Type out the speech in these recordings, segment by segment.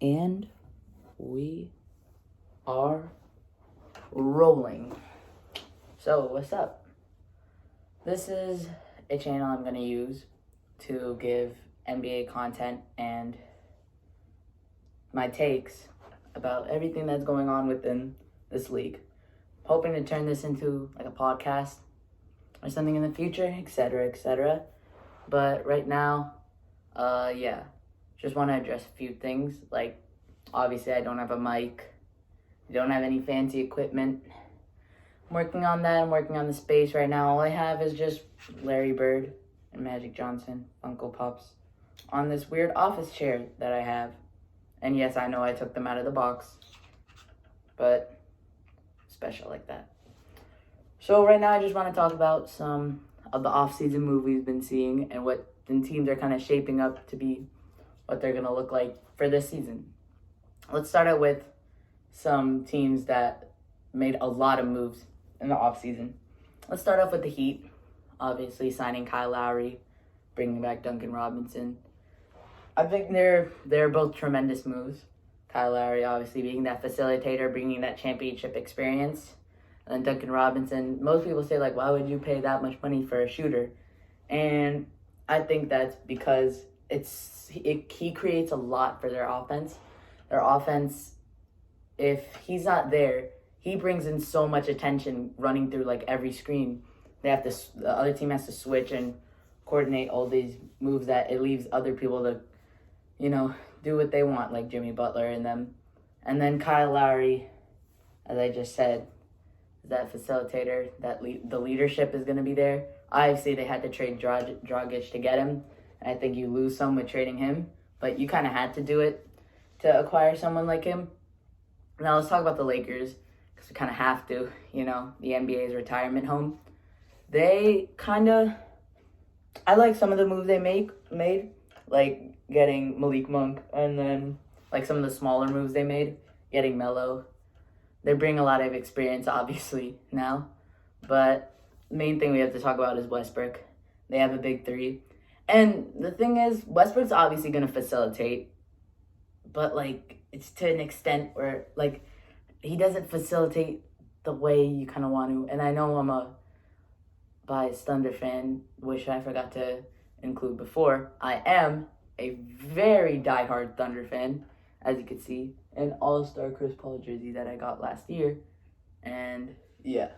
And we are rolling. So, what's up? This is a channel I'm going to use to give NBA content and my takes about everything that's going on within this league. Hoping to turn this into like a podcast or something in the future, etc., etc. But right now, just want to address a few things. Like, obviously, I don't have a mic. I don't have any fancy equipment. I'm working on that. I'm working on the space right now. All I have is just Larry Bird and Magic Johnson, Funko Pops, on this weird office chair that I have. And yes, I know I took them out of the box, but special like that. So right now, I just want to talk about some of the off-season movies we've been seeing and what the teams are kind of shaping up to be, what they're going to look like for this season. Let's start out with some teams that made a lot of moves in the offseason. Let's start off with the Heat, obviously signing Kyle Lowry, bringing back Duncan Robinson. I think they're both tremendous moves. Kyle Lowry obviously being that facilitator, bringing that championship experience. And then Duncan Robinson, most people say, like, why would you pay that much money for a shooter? And I think that's because he creates a lot for their offense. Their offense, if he's not there, he brings in so much attention running through like every screen. The other team has to switch and coordinate all these moves that it leaves other people to, do what they want, like Jimmy Butler and them. And then Kyle Lowry, as I just said, that facilitator, the leadership is going to be there. Obviously, they had to trade Dragic to get him. I think you lose some with trading him, but you kind of had to do it to acquire someone like him. Now let's talk about the Lakers, because we kind of have to, the NBA's retirement home. I like some of the moves they made, like getting Malik Monk, and then like some of the smaller moves they made, getting Melo. They bring a lot of experience, obviously, now. But the main thing we have to talk about is Westbrook. They have a big three. And the thing is, Westbrook's obviously going to facilitate. But, it's to an extent where, he doesn't facilitate the way you kind of want to. And I know I'm a biased Thunder fan, which I forgot to include before. I am a very diehard Thunder fan, as you can see. An all-star Chris Paul jersey that I got last year. And, yeah.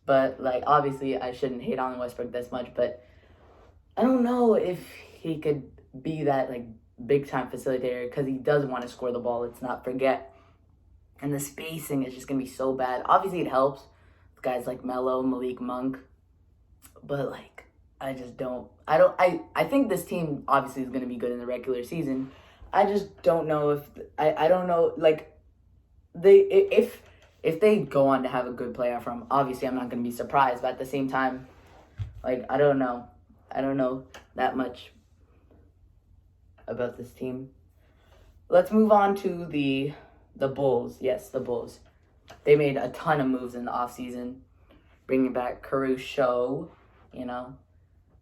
But, obviously, I shouldn't hate on Westbrook this much, but I don't know if he could be that, big-time facilitator, because he does want to score the ball, let's not forget. And the spacing is just going to be so bad. Obviously, it helps with guys like Melo, Malik Monk. But, I just don't. I think this team, obviously, is going to be good in the regular season. I just don't know if I don't know if they go on to have a good playoff run. Obviously, I'm not going to be surprised, but at the same time, I don't know that much about this team. Let's move on to the Bulls. Yes, the Bulls. They made a ton of moves in the offseason, bringing back Caruso,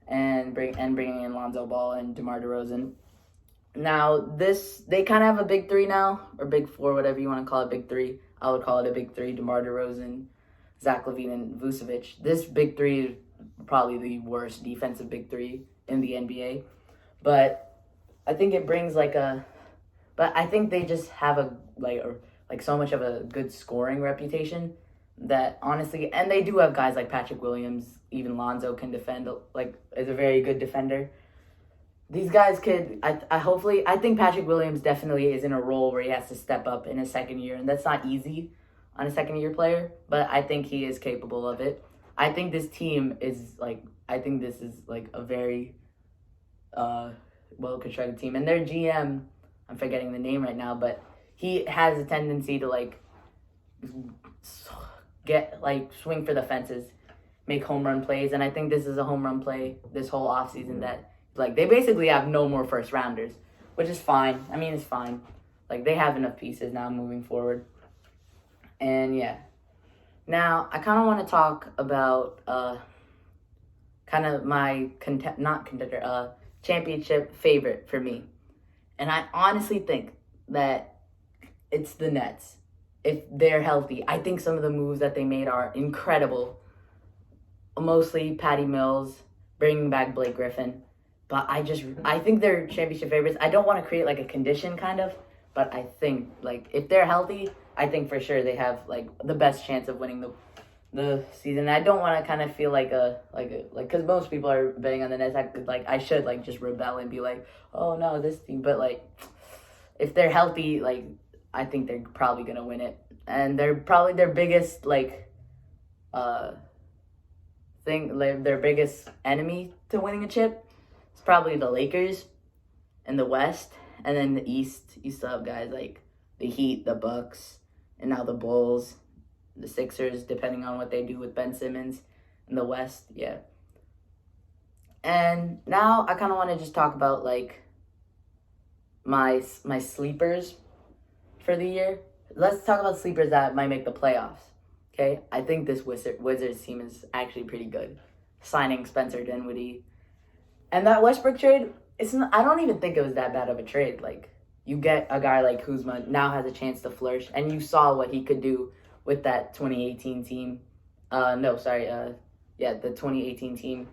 and bringing in Lonzo Ball and DeMar DeRozan. Now, they kind of have a big three now, or big four, whatever you want to call it, big three. I would call it a big three, DeMar DeRozan, Zach LaVine, and Vucevic. This big three is probably the worst defensive big three in the NBA. But I think it brings but I think they just have so much of a good scoring reputation that honestly, and they do have guys like Patrick Williams, even Lonzo can defend, is a very good defender. These guys could, I think Patrick Williams definitely is in a role where he has to step up in his second year, and that's not easy on a second-year player, but I think he is capable of it. I think this team is, a very well-constructed team, and their GM, I'm forgetting the name right now, but he has a tendency to, swing for the fences, make home run plays, and I think this is a home run play this whole offseason that they basically have no more first rounders, which is fine. I mean, it's fine. They have enough pieces now moving forward. And yeah. Now, I kind of want to talk about kind of my championship favorite for me. And I honestly think that it's the Nets. If they're healthy, I think some of the moves that they made are incredible. Mostly Patty Mills, bringing back Blake Griffin. But I think they're championship favorites. I don't want to create like a condition kind of, but I think like if they're healthy, I think for sure they have like the best chance of winning the season. I don't want to kind of feel like because most people are betting on the Nets. I should like just rebel and be like, oh no, this team. But like if they're healthy, like I think they're probably gonna win it, and they're probably their biggest uh their biggest enemy to winning a chip. It's probably the Lakers in the West, and then the East. You still have guys like the Heat, the Bucks, and now the Bulls, the Sixers, depending on what they do with Ben Simmons in the West. Yeah. And now I kind of want to just talk about like my sleepers for the year. Let's talk about sleepers that might make the playoffs. Okay, I think this Wizards team is actually pretty good. Signing Spencer Dinwiddie, and that Westbrook trade. I don't even think it was that bad of a trade. Like you get a guy like Kuzma now has a chance to flourish, and you saw what he could do with that 2018 team. The 2018 team.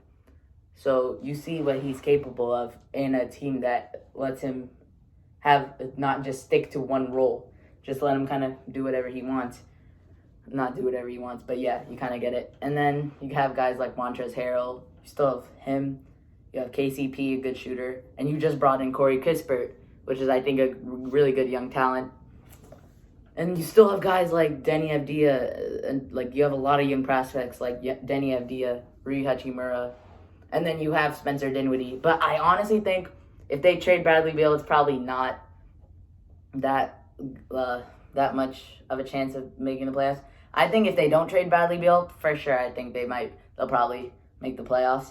So you see what he's capable of in a team that lets him have not just stick to one role, just let him kind of do whatever he wants. Not do whatever he wants, but yeah, you kind of get it. And then you have guys like Montrezl Harrell. You still have him. You have KCP, a good shooter. And you just brought in Corey Kispert, which is, I think, a really good young talent. And you still have guys like Denny Avdia. And like you have a lot of young prospects like Denny Avdia, Rui Hachimura. And then you have Spencer Dinwiddie. But I honestly think if they trade Bradley Beal, it's probably not that much of a chance of making the playoffs. I think if they don't trade Bradley Beal, for sure, I think they'll probably make the playoffs.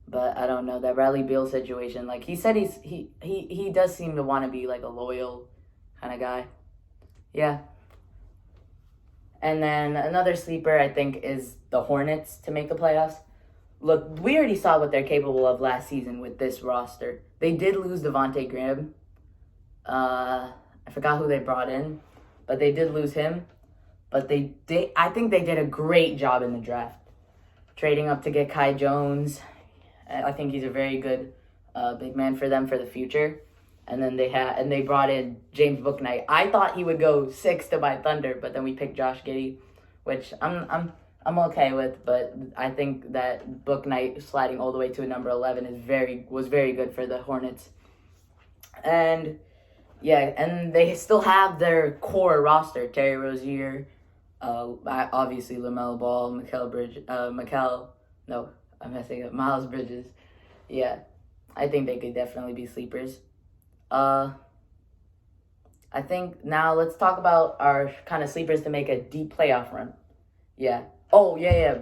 But I don't know that Bradley Beal situation. Like he said, he does seem to want to be like a loyal kind of guy. Yeah. And then another sleeper I think is the Hornets to make the playoffs. Look, we already saw what they're capable of last season with this roster. They did lose Devontae Graham. I forgot who they brought in, but they did lose him. But I think they did a great job in the draft, trading up to get Kai Jones. I think he's a very good big man for them for the future. And then they brought in James Bouknight. I thought he would go 6 to my Thunder, but then we picked Josh Giddey, which I'm okay with. But I think that Bouknight sliding all the way to a number 11 was very good for the Hornets. And yeah, and they still have their core roster: Terry Rozier, obviously LaMelo Ball, Miles Bridges. Yeah, I think they could definitely be sleepers. I think now let's talk about our kind of sleepers to make a deep playoff run. Yeah. Oh, yeah.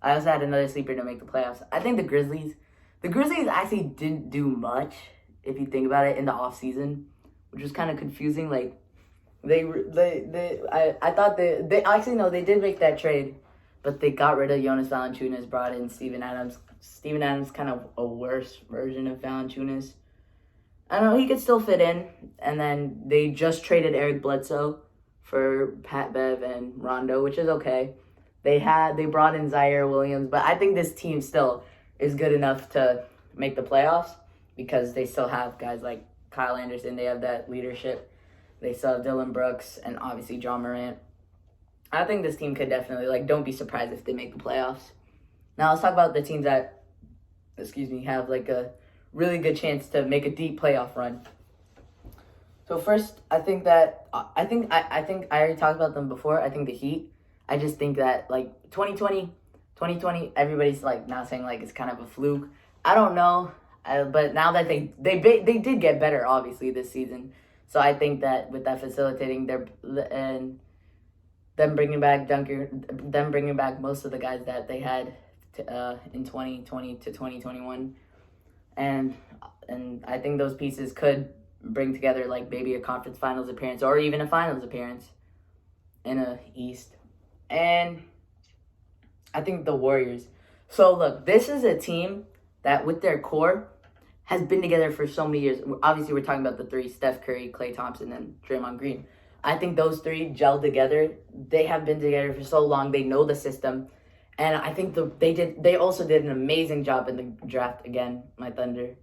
I also had another sleeper to make the playoffs. I think the Grizzlies. The Grizzlies actually didn't do much, if you think about it, in the offseason, which was kind of confusing. Like, I thought they actually, no, they did make that trade, but they got rid of Jonas Valanciunas, brought in Steven Adams. Steven Adams kind of a worse version of Valanciunas. I don't know, he could still fit in. And then they just traded Eric Bledsoe for Pat Bev and Rondo, which is okay. They brought in Zaire Williams, but I think this team still is good enough to make the playoffs because they still have guys like Kyle Anderson. They have that leadership. They still have Dylan Brooks and obviously John Morant. I think this team could definitely, don't be surprised if they make the playoffs. Now let's talk about the teams that, have a really good chance to make a deep playoff run. So first, I think I already talked about them before. I think the Heat. I just think that 2020, everybody's now saying it's kind of a fluke. I don't know, but now that they did get better obviously this season. So I think that with that facilitating and them bringing back most of the guys that they had in 2020 to 2021, and I think those pieces could bring together maybe a conference finals appearance or even a finals appearance in a East. And I think the Warriors. So look, this is a team that with their core has been together for so many years. Obviously, we're talking about the three: Steph Curry, Klay Thompson, and Draymond Green. I think those three gelled together. They have been together for so long. They know the system. And I think they also did an amazing job in the draft. Again, my Thunder,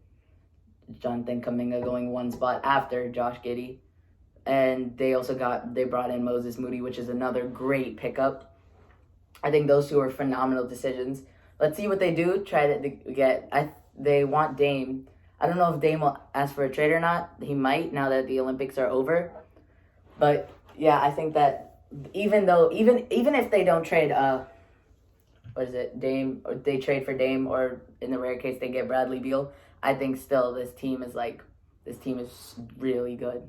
Jonathan Kuminga going one spot after Josh Giddey. And they brought in Moses Moody, which is another great pickup. I think those two are phenomenal decisions. Let's see what they do. They want Dame. I don't know if Dame will ask for a trade or not. He might, now that the Olympics are over. But yeah, I think that even if they don't trade Dame, or they trade for Dame, or in the rare case they get Bradley Beal, I think still this team is really good.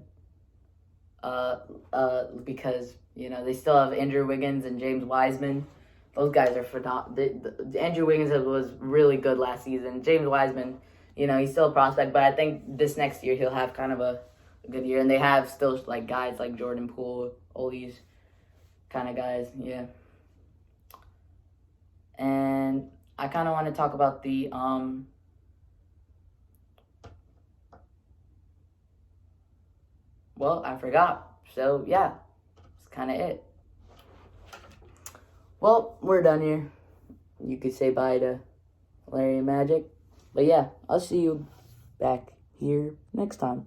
Because they still have Andrew Wiggins and James Wiseman. Those guys are phenomenal. Andrew Wiggins was really good last season. James Wiseman, he's still a prospect, but I think this next year he'll have kind of a good year. And they have still guys like Jordan Poole, all these kind of guys, yeah. And I kind of want to talk about the well, I forgot. So, yeah, that's kind of it. Well, we're done here. You could say bye to Larry and Magic. But, yeah, I'll see you back here next time.